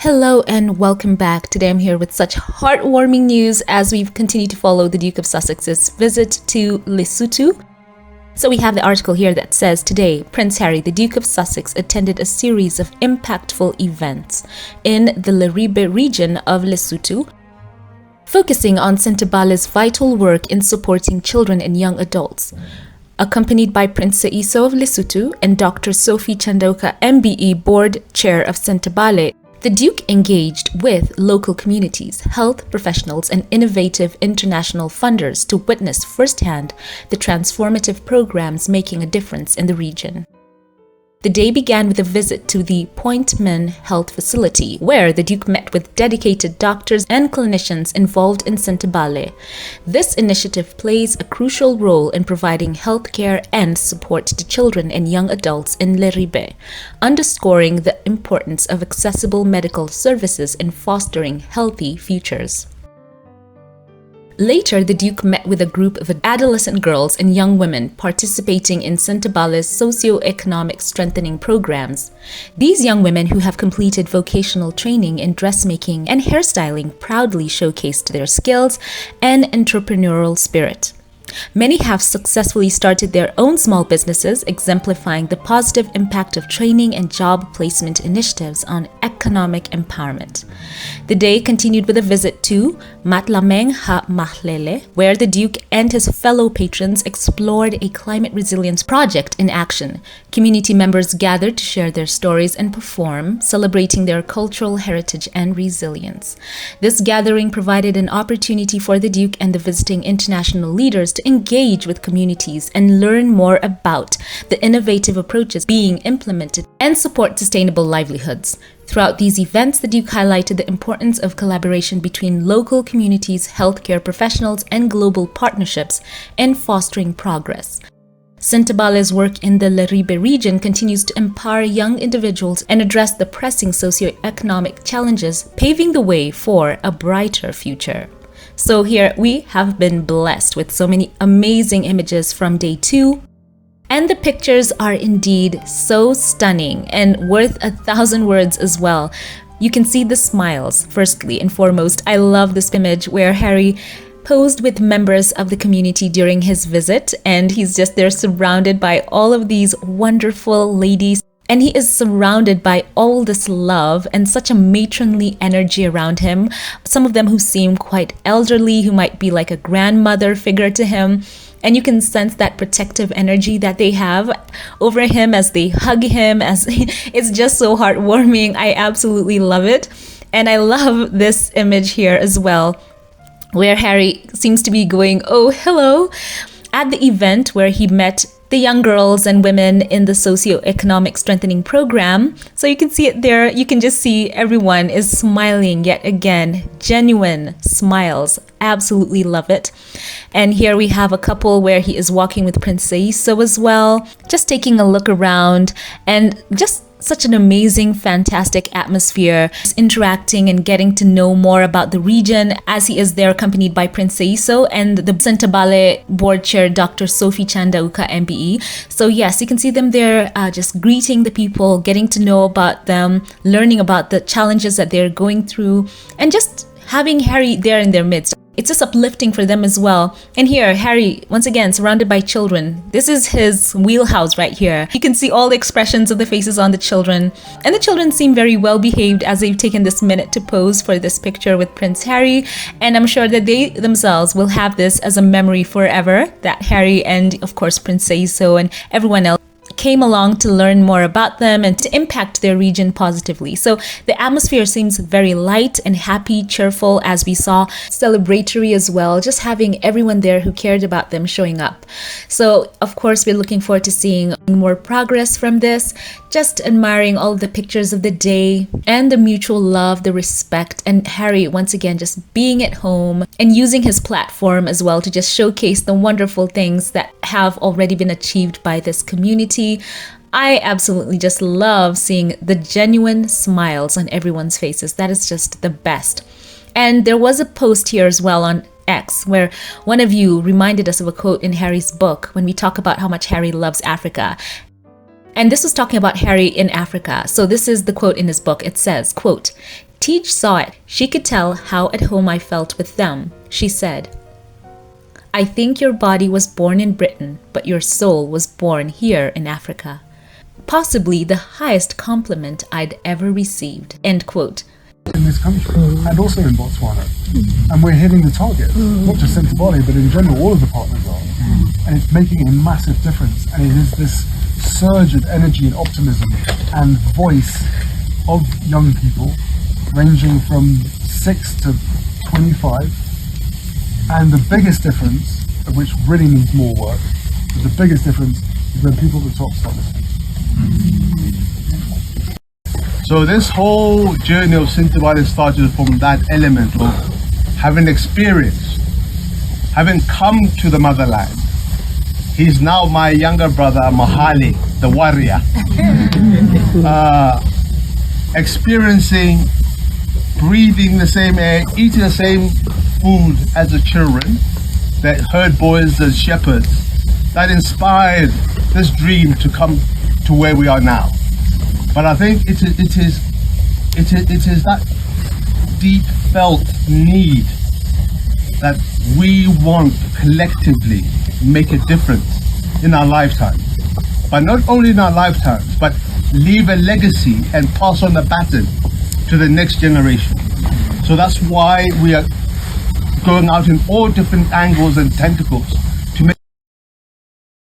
Hello and welcome back. Today I'm here with such heartwarming news as we've continued to follow the Duke of Sussex's visit to Lesotho. So we have the article here that says, today, Prince Harry, the Duke of Sussex, attended a series of impactful events in the Leribe region of Lesotho, focusing on Sentabale's vital work in supporting children and young adults. Accompanied by Prince Seiso of Lesotho and Dr. Sophie Chandoka, MBE Board Chair of Sentabale, the Duke engaged with local communities, health professionals, and innovative international funders to witness firsthand the transformative programs making a difference in the region. The day began with a visit to the Point Men Health Facility, where the Duke met with dedicated doctors and clinicians involved in Sentabale. This initiative plays a crucial role in providing healthcare and support to children and young adults in Leribe, underscoring the importance of accessible medical services in fostering healthy futures. Later, the Duke met with a group of adolescent girls and young women participating in Sentabale's socio-economic strengthening programs. These young women who have completed vocational training in dressmaking and hairstyling proudly showcased their skills and entrepreneurial spirit. Many have successfully started their own small businesses, exemplifying the positive impact of training and job placement initiatives on economic empowerment. The day continued with a visit to Matlameng Ha Mahlele, where the Duke and his fellow patrons explored a climate resilience project in action. Community members gathered to share their stories and perform, celebrating their cultural heritage and resilience. This gathering provided an opportunity for the Duke and the visiting international leaders to engage with communities and learn more about the innovative approaches being implemented and support sustainable livelihoods. Throughout these events, the Duke highlighted the importance of collaboration between local communities, healthcare professionals, and global partnerships in fostering progress. Sentabale's work in the Leribe region continues to empower young individuals and address the pressing socioeconomic challenges, paving the way for a brighter future. So here we have been blessed with so many amazing images from day 2. And the pictures are indeed so stunning and worth 1,000 words as well. You can see the smiles, firstly and foremost. I love this image where Harry posed with members of the community during his visit, and he's just there surrounded by all of these wonderful ladies. And he is surrounded by all this love and such a matronly energy around him. Some of them who seem quite elderly, who might be like a grandmother figure to him. And you can sense that protective energy that they have over him as they hug him. It's just so heartwarming. I absolutely love it. And I love this image here as well, where Harry seems to be going, oh, hello, at the event where he met the young girls and women in the socio-economic strengthening program. So you can see it there. You can just see everyone is smiling yet again. Genuine smiles. Absolutely love it. And here we have a couple where he is walking with Prince Seiso as well, just taking a look around, and just such an amazing, fantastic atmosphere, just interacting and getting to know more about the region as he is there accompanied by Prince Seiso and the Sentabale board chair, Dr. Sophie Chandoka, MBE. So yes, you can see them there just greeting the people, getting to know about them, learning about the challenges that they're going through, and just having Harry there in their midst. It's just uplifting for them as well. And here, Harry, once again, surrounded by children. This is his wheelhouse right here. You can see all the expressions of the faces on the children. And the children seem very well behaved as they've taken this minute to pose for this picture with Prince Harry. And I'm sure that they themselves will have this as a memory forever, that Harry and, of course, Prince Seiso and everyone else came along to learn more about them and to impact their region positively. So the atmosphere seems very light and happy, cheerful, as we saw, celebratory as well, just having everyone there who cared about them showing up. So of course, we're looking forward to seeing more progress from this, just admiring all of the pictures of the day and the mutual love, the respect, and Harry once again just being at home and using his platform as well to just showcase the wonderful things that have already been achieved by this community. I absolutely just love seeing the genuine smiles on everyone's faces. That is just the best. And there was a post here as well on X where one of you reminded us of a quote in Harry's book when we talk about how much Harry loves Africa. And this was talking about Harry in Africa. So this is the quote in his book. It says, quote, Tej saw it. She could tell how at home I felt with them. She said, "I think your body was born in Britain, but your soul was born here in Africa." Possibly the highest compliment I'd ever received. End quote. In this country and also in Botswana, and we're hitting the target, not just Sentabali, but in general all of the partners are, and it's making a massive difference, and it is this surge of energy and optimism and voice of young people ranging from 6 to 25, and the biggest difference, which really needs more work, but the biggest difference is when people at the top start listening. So this whole journey of Sentabali started from that element of having experience, having come to the motherland. He's now my younger brother, Mahali, the warrior. Experiencing, breathing the same air, eating the same food as the children, the herd boys, the shepherds, that inspired this dream to come to where we are now. But I think it is that deep felt need that we want to collectively make a difference in our lifetime. But not only in our lifetimes, but leave a legacy and pass on the baton to the next generation. So that's why we are going out in all different angles and tentacles to make.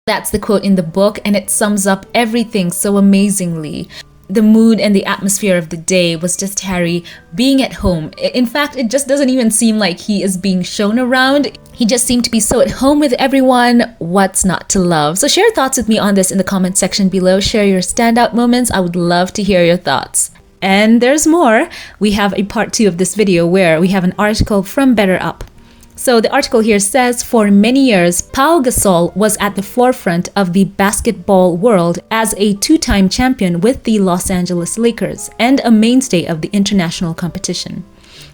That's the quote in the book, and it sums up everything so amazingly. The mood and the atmosphere of the day was just Harry being at home. In fact, it just doesn't even seem like he is being shown around. He just seemed to be so at home with everyone. What's not to love? So share your thoughts with me on this in the comment section below. Share your standout moments. I would love to hear your thoughts. And there's more. We have a part 2 of this video where we have an article from Better Up. So the article here says, for many years, Pau Gasol was at the forefront of the basketball world as a 2-time champion with the Los Angeles Lakers and a mainstay of the international competition,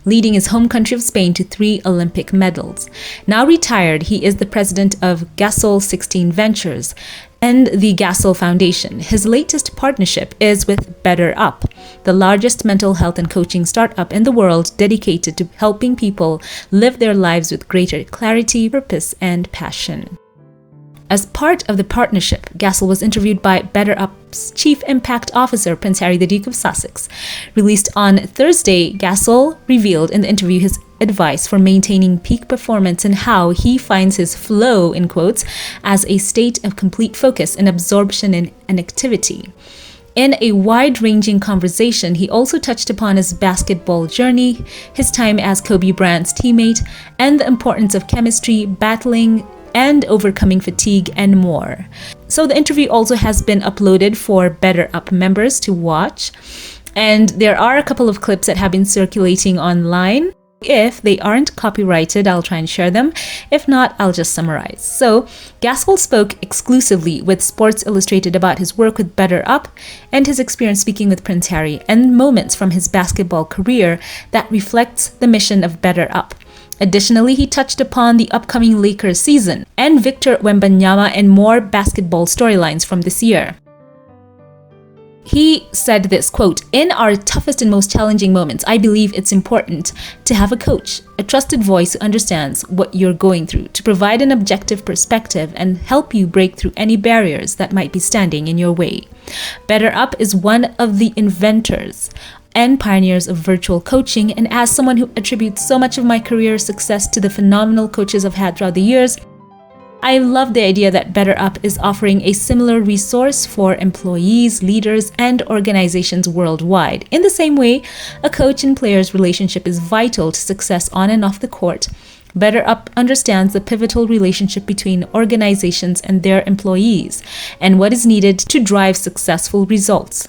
leading his home country of Spain to 3 Olympic medals. Now retired, he is the president of Gasol 16 Ventures and the Gasol Foundation. His latest partnership is with Better Up, the largest mental health and coaching startup in the world dedicated to helping people live their lives with greater clarity, purpose, and passion. As part of the partnership, Gasol was interviewed by Better Up's Chief Impact Officer, Prince Harry, the Duke of Sussex. Released on Thursday, Gasol revealed in the interview his advice for maintaining peak performance and how he finds his flow, in quotes, as a state of complete focus and absorption in an activity. In a wide-ranging conversation, he also touched upon his basketball journey, his time as Kobe Bryant's teammate, and the importance of chemistry, battling, and overcoming fatigue, and more. So the interview also has been uploaded for Better Up members to watch, and there are a couple of clips that have been circulating online. If they aren't copyrighted, I'll try and share them. If not, I'll just summarize. So, Gasol spoke exclusively with Sports Illustrated about his work with Better Up and his experience speaking with Prince Harry and moments from his basketball career that reflects the mission of Better Up. Additionally, he touched upon the upcoming Lakers season and Victor Wembanyama and more basketball storylines from this year. He said this, quote, "In our toughest and most challenging moments, I believe it's important to have a coach, a trusted voice who understands what you're going through, to provide an objective perspective and help you break through any barriers that might be standing in your way. Better Up is one of the inventors and pioneers of virtual coaching, and as someone who attributes so much of my career success to the phenomenal coaches I've had throughout the years, I love the idea that Better Up is offering a similar resource for employees, leaders, and organizations worldwide. In the same way, a coach and player's relationship is vital to success on and off the court. Better Up understands the pivotal relationship between organizations and their employees and what is needed to drive successful results."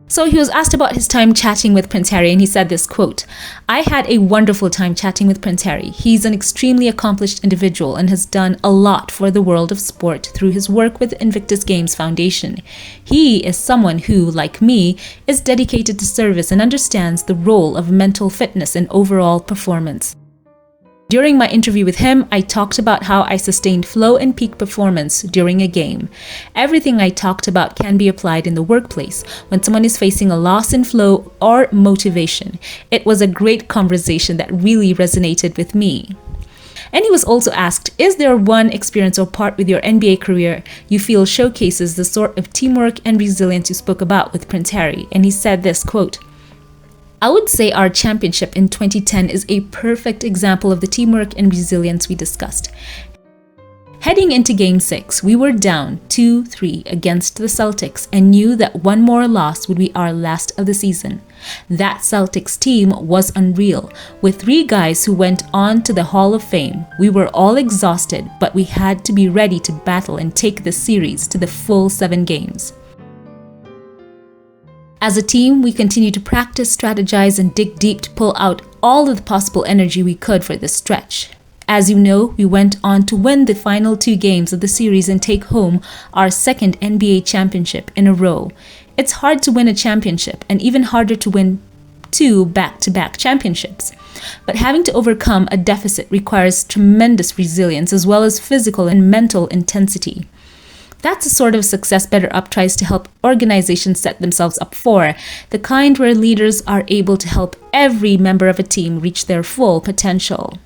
So he was asked about his time chatting with Prince Harry, and he said this, quote, "I had a wonderful time chatting with Prince Harry. He's an extremely accomplished individual and has done a lot for the world of sport through his work with Invictus Games Foundation. He is someone who, like me, is dedicated to service and understands the role of mental fitness and overall performance. During my interview with him, I talked about how I sustained flow and peak performance during a game. Everything I talked about can be applied in the workplace when someone is facing a loss in flow or motivation. It was a great conversation that really resonated with me. And he was also asked, is there one experience or part with your NBA career you feel showcases the sort of teamwork and resilience you spoke about with Prince Harry? And he said this, quote, I would say our championship in 2010 is a perfect example of the teamwork and resilience we discussed. Heading into Game 6, we were down 2-3 against the Celtics and knew that one more loss would be our last of the season. That Celtics team was unreal, with 3 guys who went on to the Hall of Fame. We were all exhausted, but we had to be ready to battle and take the series to the full 7 games. As a team, we continued to practice, strategize, and dig deep to pull out all of the possible energy we could for this stretch. As you know, we went on to win the final 2 games of the series and take home our 2nd NBA championship in a row. It's hard to win a championship and even harder to win 2 back-to-back championships. But having to overcome a deficit requires tremendous resilience as well as physical and mental intensity. That's the sort of success BetterUp tries to help organizations set themselves up for, the kind where leaders are able to help every member of a team reach their full potential.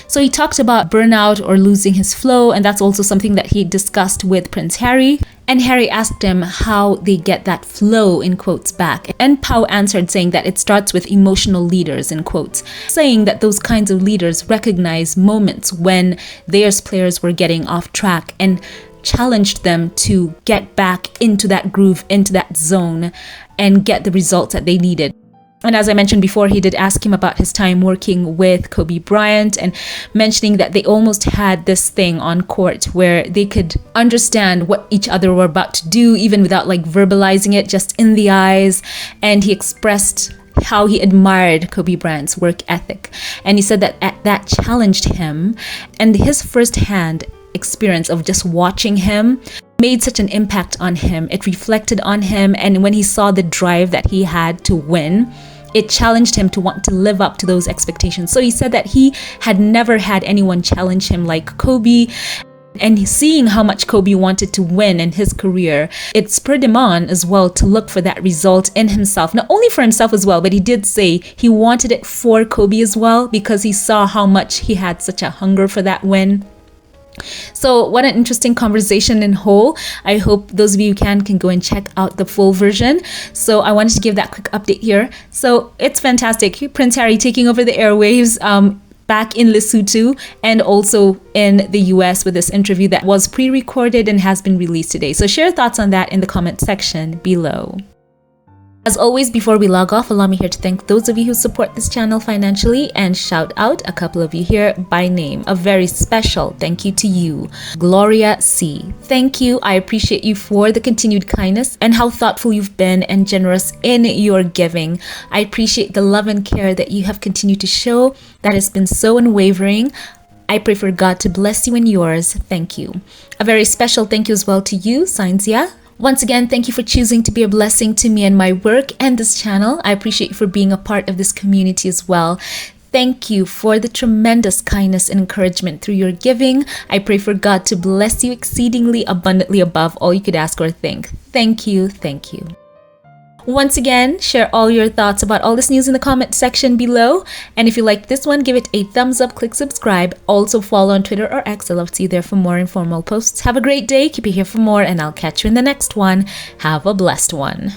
So he talked about burnout or losing his flow, and that's also something that he discussed with Prince Harry. And Harry asked him how they get that flow in quotes back. And Pau answered saying that it starts with emotional leaders in quotes, saying that those kinds of leaders recognize moments when their players were getting off track and challenged them to get back into that groove, into that zone, and get the results that they needed. And as I mentioned before, he did ask him about his time working with Kobe Bryant and mentioning that they almost had this thing on court where they could understand what each other were about to do, even without like verbalizing it, just in the eyes. And he expressed how he admired Kobe Bryant's work ethic. And he said that that challenged him, and his firsthand experience of just watching him made such an impact on him. It reflected on him, and when he saw the drive that he had to win, it challenged him to want to live up to those expectations. So he said that he had never had anyone challenge him like Kobe, and seeing how much Kobe wanted to win in his career, it spurred him on as well to look for that result in himself. Not only for himself as well, but he did say he wanted it for Kobe as well because he saw how much he had such a hunger for that win. So what an interesting conversation in whole. I hope those of you who can go and check out the full version. So I wanted to give that quick update here. So it's fantastic. Prince Harry taking over the airwaves back in Lesotho and also in the US with this interview that was pre-recorded and has been released today. So share thoughts on that in the comment section below. As always, before we log off, allow me here to thank those of you who support this channel financially and shout out a couple of you here by name. A very special thank you to you, Gloria C. Thank you. I appreciate you for the continued kindness and how thoughtful you've been and generous in your giving. I appreciate the love and care that you have continued to show. That has been so unwavering. I pray for God to bless you and yours. Thank you. A very special thank you as well to you, Scienzia. Once again, thank you for choosing to be a blessing to me and my work and this channel. I appreciate you for being a part of this community as well. Thank you for the tremendous kindness and encouragement through your giving. I pray for God to bless you exceedingly abundantly above all you could ask or think. Thank you. Thank you. Once again, share all your thoughts about all this news in the comment section below. And if you liked this one, give it a thumbs up, click subscribe. Also follow on Twitter or X. I love to see you there for more informal posts. Have a great day. Keep it here for more, and I'll catch you in the next one. Have a blessed one.